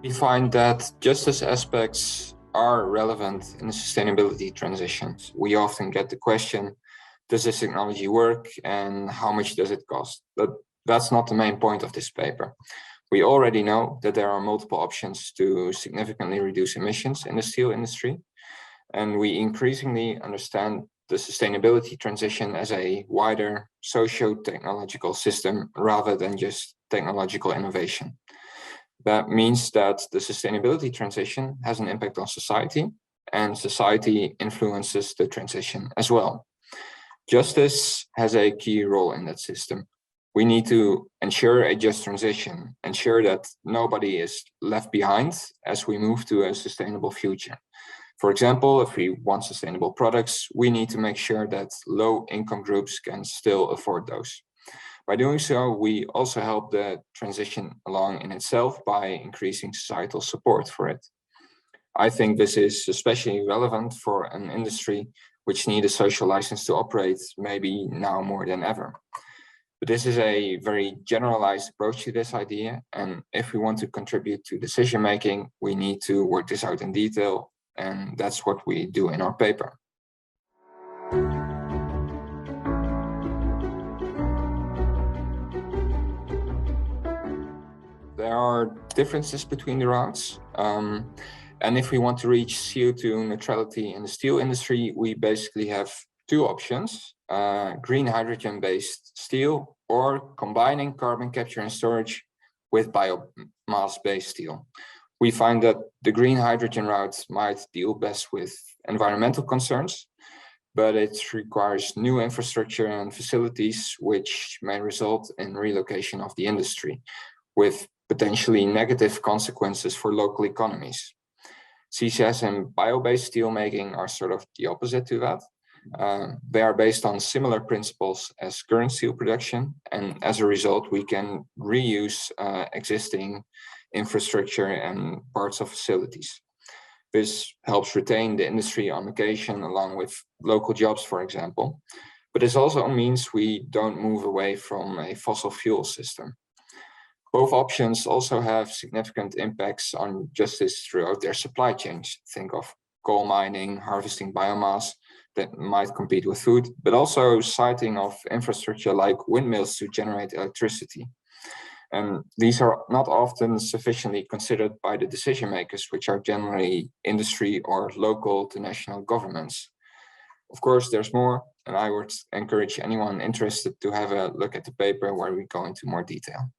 We find that justice aspects are relevant in the sustainability transitions. We often get the question, does this technology work and how much does it cost? But that's not the main point of this paper. We already know that there are multiple options to significantly reduce emissions in the steel industry, and we increasingly understand the sustainability transition as a wider socio-technological system rather than just technological innovation. That means that the sustainability transition has an impact on society, and society influences the transition as well. Justice has a key role in that system. We need to ensure a just transition, ensure that nobody is left behind as we move to a sustainable future. For example, if we want sustainable products, we need to make sure that low-income groups can still afford those. By doing so, we also help the transition along in itself by increasing societal support for it. I think this is especially relevant for an industry which needs a social license to operate, maybe now more than ever. But this is a very generalized approach to this idea, and if we want to contribute to decision-making, we need to work this out in detail, and that's what we do in our paper. There are differences between the routes. And if we want to reach CO2 neutrality in the steel industry, we basically have two options, green hydrogen-based steel or combining carbon capture and storage with biomass-based steel. We find that the green hydrogen route might deal best with environmental concerns, but it requires new infrastructure and facilities, which may result in relocation of the industry, with potentially negative consequences for local economies. CCS and bio-based steelmaking are sort of the opposite to that. They are based on similar principles as current steel production, and as a result, we can reuse existing infrastructure and parts of facilities. This helps retain the industry on location along with local jobs, for example, but this also means we don't move away from a fossil fuel system. Both options also have significant impacts on justice throughout their supply chains. Think of coal mining, harvesting biomass that might compete with food, but also siting of infrastructure like windmills to generate electricity. And these are not often sufficiently considered by the decision makers, which are generally industry or local to national governments. Of course, there's more, and I would encourage anyone interested to have a look at the paper where we go into more detail.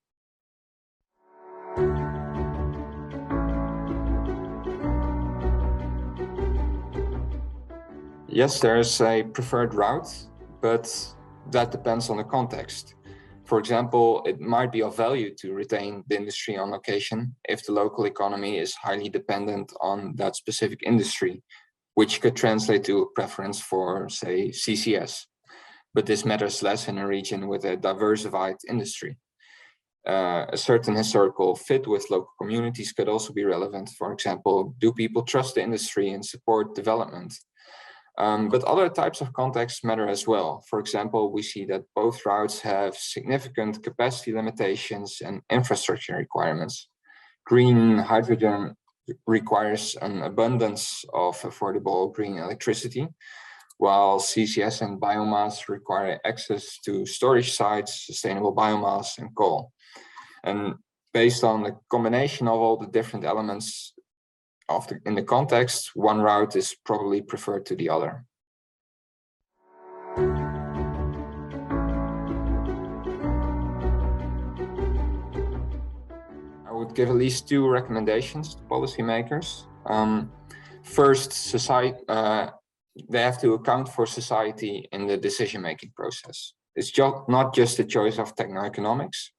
Yes, there's a preferred route, but that depends on the context. For example, it might be of value to retain the industry on location if the local economy is highly dependent on that specific industry, which could translate to a preference for, say, CCS. But this matters less in a region with a diversified industry. A certain historical fit with local communities could also be relevant. For example, do people trust the industry and support development? But other types of contexts matter as well. For example, we see that both routes have significant capacity limitations and infrastructure requirements. Green hydrogen requires an abundance of affordable green electricity, while CCS and biomass require access to storage sites, sustainable biomass, and coal. And based on the combination of all the different elements in the context, one route is probably preferred to the other. I would give at least two recommendations to policymakers. First, they have to account for society in the decision-making process. It's not just a choice of techno-economics.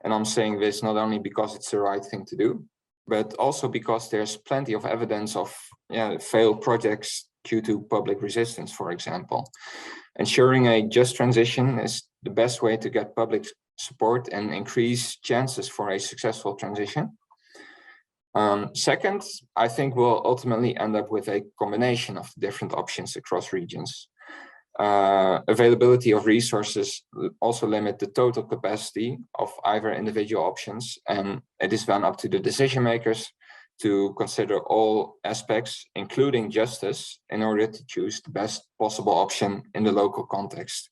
And I'm saying this not only because it's the right thing to do, but also because there's plenty of evidence of failed projects due to public resistance, for example. Ensuring a just transition is the best way to get public support and increase chances for a successful transition. Second, I think we'll ultimately end up with a combination of different options across regions. Availability of resources also limit the total capacity of either individual options, and it is then up to the decision makers to consider all aspects, including justice, in order to choose the best possible option in the local context.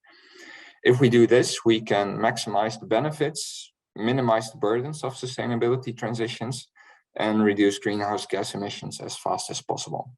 If we do this, we can maximize the benefits, minimize the burdens of sustainability transitions, and reduce greenhouse gas emissions as fast as possible.